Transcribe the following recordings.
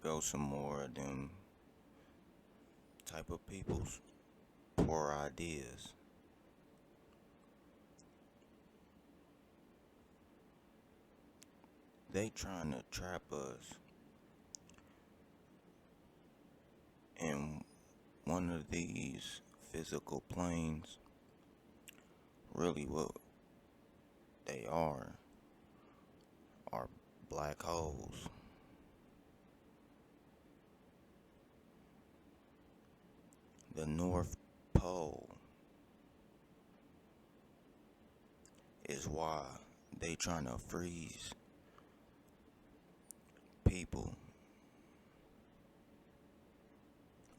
go some more of them type of people's poor ideas. They trying to trap us in one of these physical planes. Really what they are black holes. The North Pole is why they trying to freeze people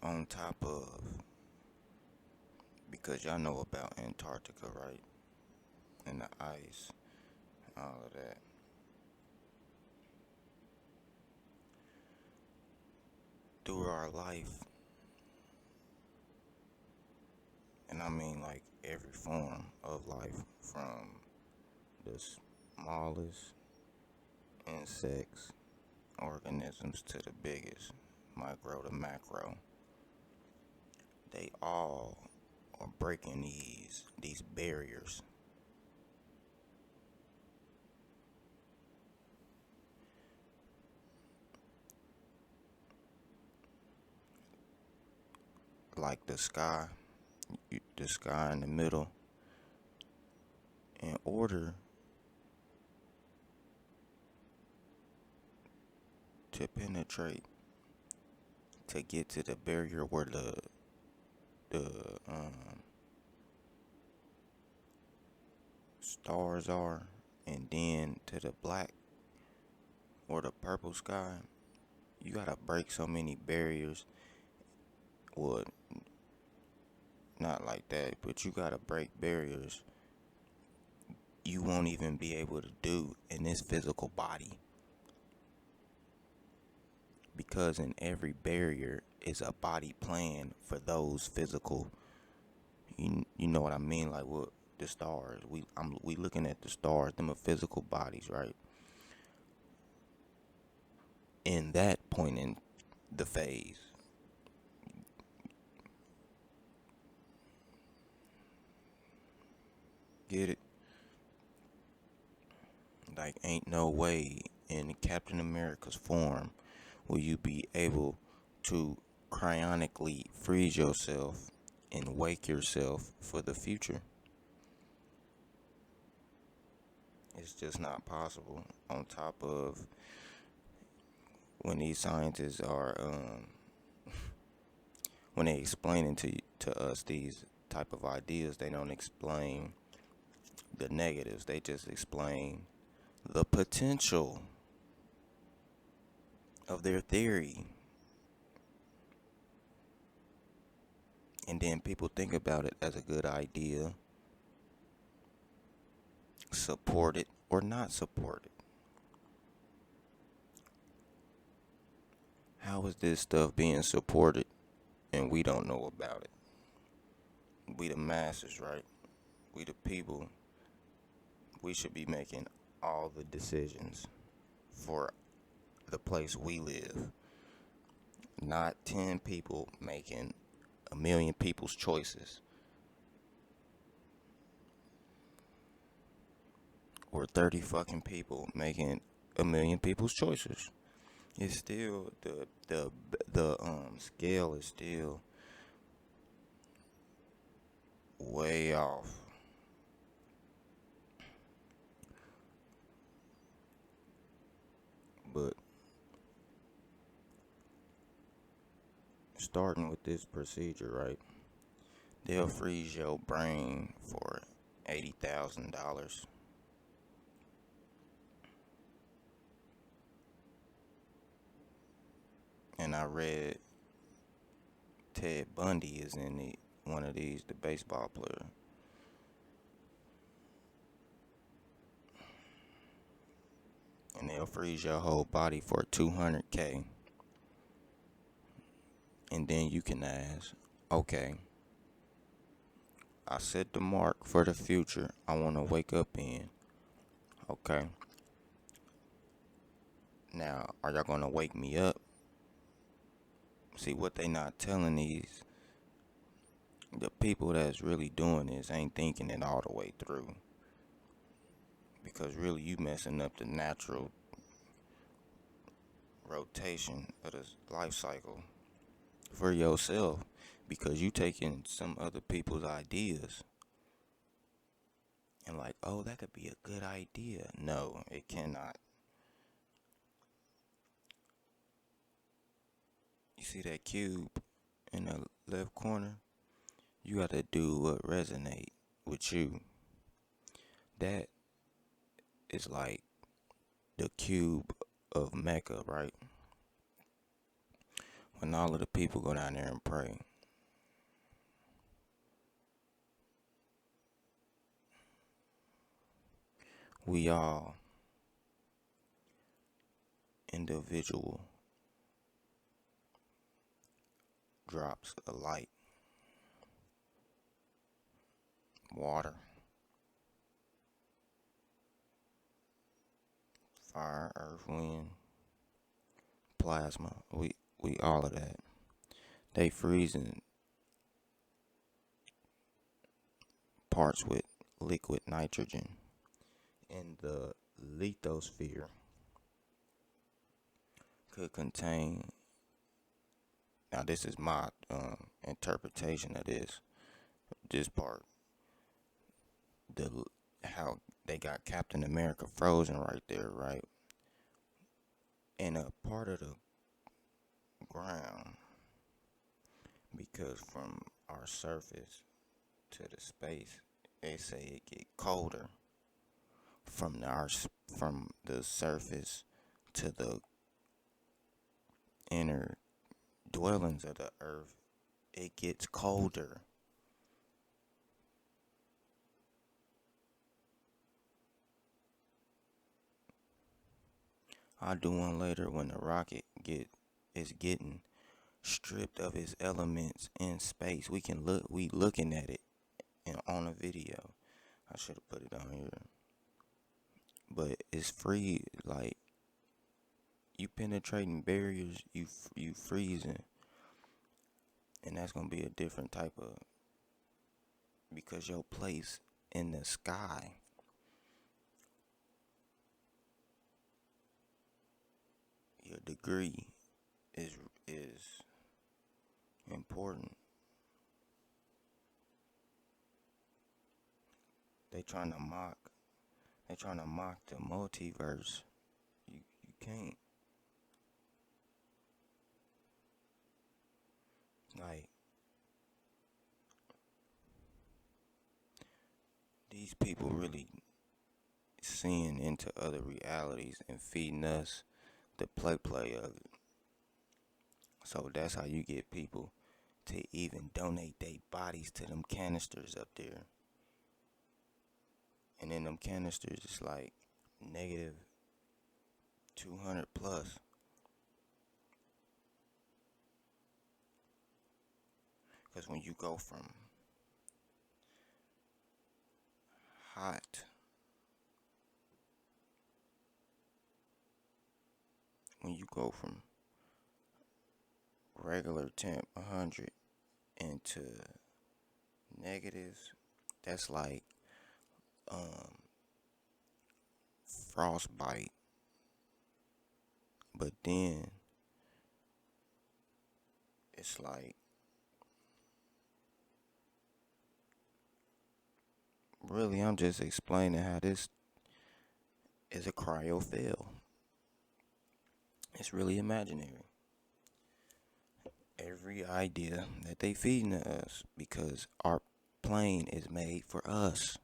on top of, because y'all know about Antarctica, right? And the ice, all of that. Through our life, and I mean like every form of life, from the smallest insects, organisms, to the biggest, micro to macro, they all are breaking these barriers. Like the sky in the middle. In order to penetrate, to get to the barrier where the stars are, and then to the black or the purple sky, you gotta break so many barriers. Well, not like that, but you gotta break barriers you won't even be able to do in this physical body. Because in every barrier is a body plan for those physical, you know what I mean, like what the stars, we looking at the stars, them are physical bodies, right? In that point in the phase, get it? Like, ain't no way in Captain America's form will you be able to cryonically freeze yourself and wake yourself for the future. It's just not possible. On top of when these scientists are when they explaining to us these type of ideas, they don't explain the negatives. They just explain the potential of their theory. And then people think about it as a good idea, support it or not support it. How is this stuff being supported and we don't know about it? We the masses, right? We the people. We should be making all the decisions for the place we live. Not 10 people making a million people's choices. Or 30 fucking people making a million people's choices. It's still the scale is still way off. But starting with this procedure, right? They'll freeze your brain for $80,000. And I read Ted Bundy is in one of these, the baseball player. And they'll freeze your whole body for $200K. And then you can ask, okay, I set the mark for the future I want to wake up in. Okay. Now, are y'all going to wake me up See, what they not telling the people that's really doing this ain't thinking it all the way through. Because really, you messing up the natural rotation of the life cycle for yourself, because you taking some other people's ideas and like, oh, that could be a good idea. No, it cannot. You see that cube in the left corner? You got to do what resonate with you. That is like the cube of Mecca, right? When all of the people go down there and pray. We all individual drops of light, water, fire, earth, wind, plasma. We all of that. They freezing parts with liquid nitrogen in the lithosphere could contain. Now this is my interpretation of this part. The how they got Captain America frozen right there, right? And a part of the ground, because from our surface to the space, they say it get colder from the surface to the inner dwellings of the earth. It gets colder. I'll do one later when the rocket is getting stripped of its elements in space. We looking at it on a video. I should have put it on here. But it's free, like you penetrating barriers, you freezing. And that's gonna be a different type of, because your place in the sky your degree is important. They trying to mock the multiverse. You can't, like, these people really seeing into other realities and feeding us the play of it. So that's how you get people to even donate their bodies to them canisters up there. And in them canisters, it's like negative 200 plus. Because when you go from hot, when you go from regular temp 100 into negatives, that's like frostbite. But then it's like really, I'm just explaining how this is a cryophile. It's really imaginary. Every idea that they feeding to us, because our plane is made for us,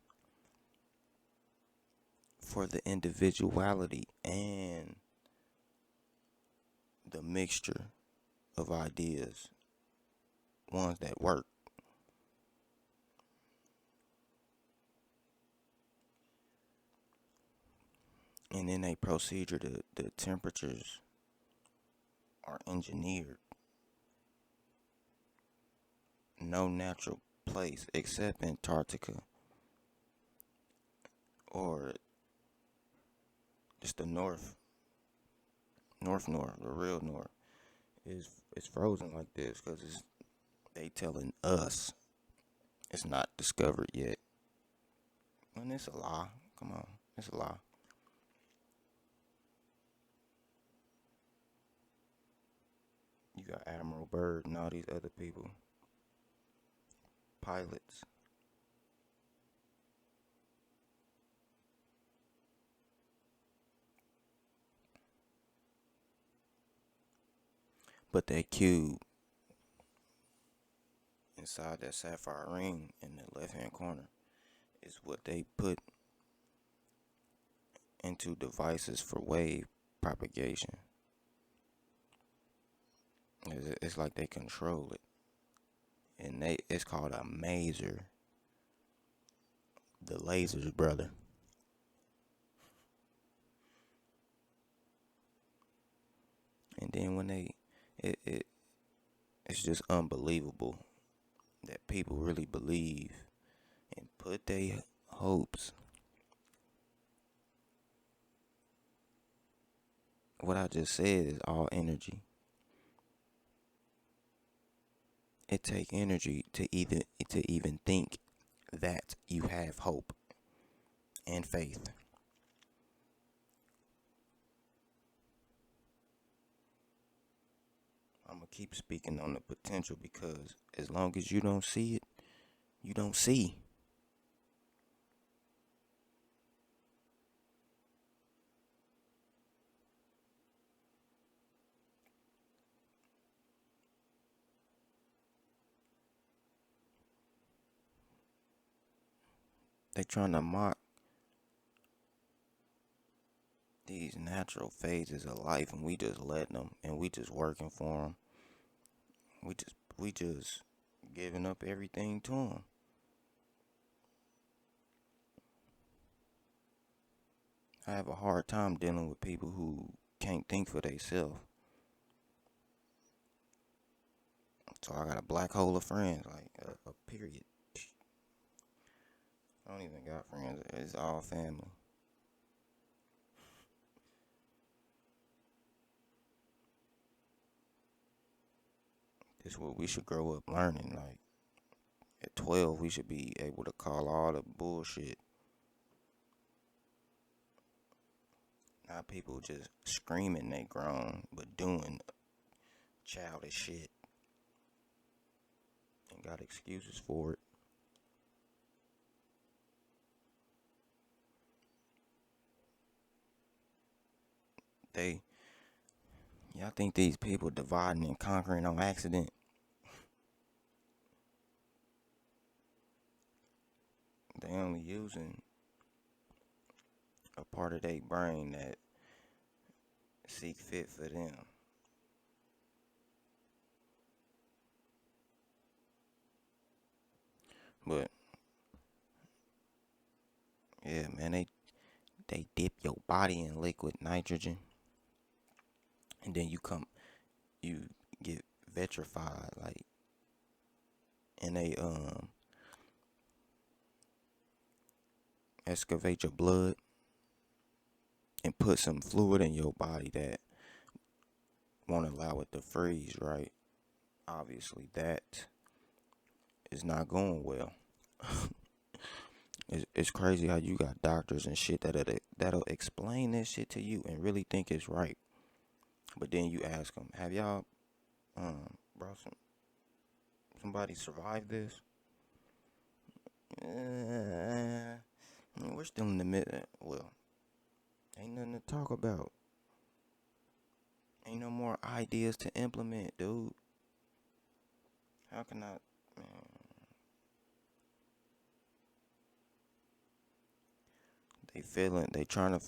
for the individuality and the mixture of ideas, ones that work. And then they procedure, the temperatures are engineered. No natural place except Antarctica or just the north, the real north. it's frozen like this because they telling us it's not discovered yet. And it's a lie. Come on, it's a lie. You got Admiral Byrd and all these other people, pilots. But that cube inside that sapphire ring in the left hand corner is what they put into devices for wave propagation. It's like they control it. And it's called a maser. The lasers, brother. And then when it's just unbelievable that people really believe and put their hopes. What I just said is all energy. It takes energy to even think that you have hope and faith. I'm gonna keep speaking on the potential because as long as you don't see it, you don't see. They trying to mock these natural phases of life, and we just letting them, and we just working for them. We just giving up everything to them. I have a hard time dealing with people who can't think for themselves. So I got a black hole of friends, like a period. I don't even got friends. It's all family. This is what we should grow up learning. Like at 12, we should be able to call all the bullshit. Now people just screaming they grown, but doing childish shit and got excuses for it. Y'all think these people dividing and conquering on accident? They only using a part of their brain that seek fit for them. But yeah, man, they dip your body in liquid nitrogen, and then you get vitrified, like, and they excavate your blood and put some fluid in your body that won't allow it to freeze, right? Obviously, that is not going well. It's crazy how you got doctors and shit that'll explain this shit to you and really think it's right. But then you ask them, have y'all brought somebody survived this? We're still in the middle. Well, ain't nothing to talk about. Ain't no more ideas to implement, dude. How can I, man? They trying to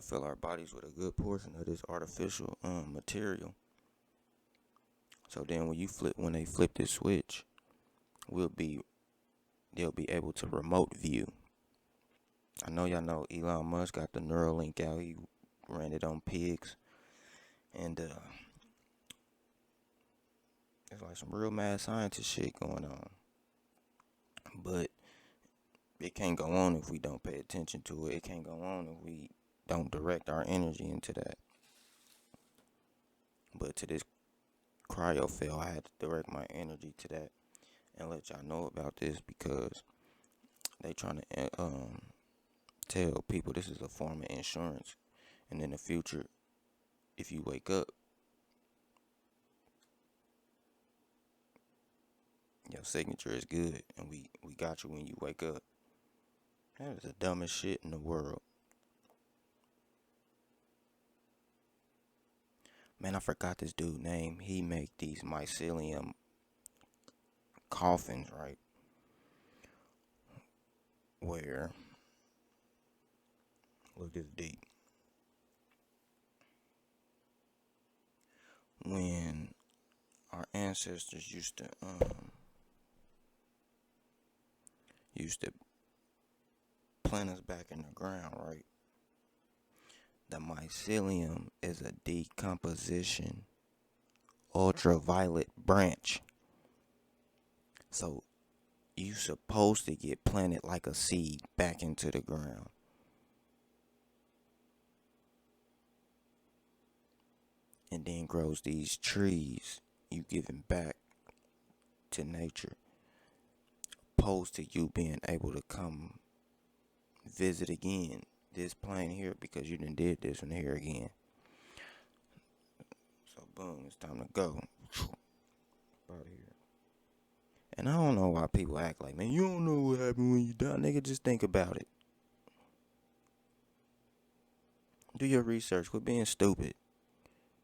fill our bodies with a good portion of this artificial material. So then when they flip this switch, they'll be able to remote view. I know y'all know Elon Musk got the Neuralink out. He ran it on pigs, and it's like some real mad scientist shit going on. But it can't go on if we don't pay attention to it. It can't go on if we don't direct our energy into that. But to this cryophil, I had to direct my energy to that and let y'all know about this because they trying to tell people this is a form of insurance, and in the future, if you wake up, your signature is good, and we got you when you wake up. That is the dumbest shit in the world. Man, I forgot this dude's name. He make these mycelium coffins, right? Where, look this deep. When our ancestors used to plant us back in the ground, right? The mycelium is a decomposition ultraviolet branch. So you supposed to get planted like a seed back into the ground. And then grows these trees you giving back to nature. Opposed to you being able to come visit again this plane here because you done did this one here again. So boom, it's time to go. Out of here. And I don't know why people act like, man, you don't know what happened when you die. Nigga, just think about it. Do your research. Quit being stupid.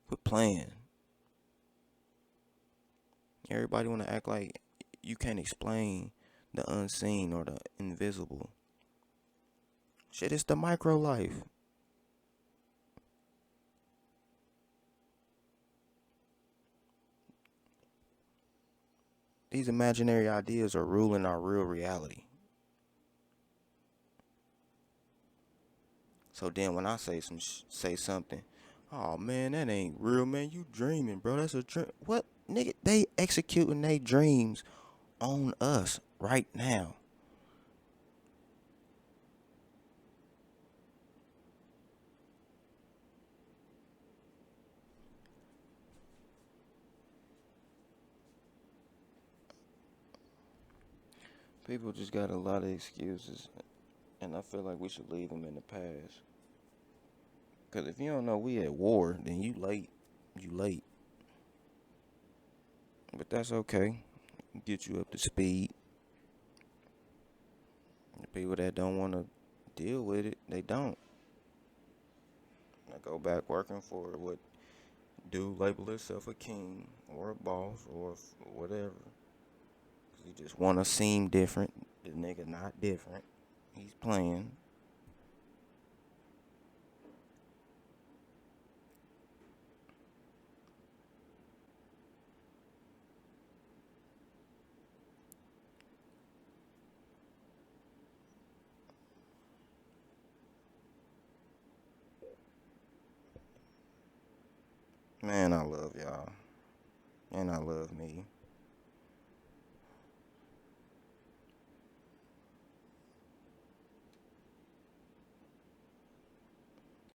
Quit playing. Everybody want to act like you can't explain the unseen or the invisible. Shit, it's the micro life. These imaginary ideas are ruling our real reality. So then when I say something, oh man, that ain't real, man. You dreaming, bro. That's a dream. What, nigga? They executing their dreams on us right now. People just got a lot of excuses, and I feel like we should leave them in the past. Because if you don't know we at war, then you late. You late. But that's okay. Get you up to speed. The people that don't want to deal with it, they don't. I go back working for what dude label himself a king or a boss or whatever. Cause he just want to seem different. The nigga not different. He's playing. Man, I love y'all. And I love me.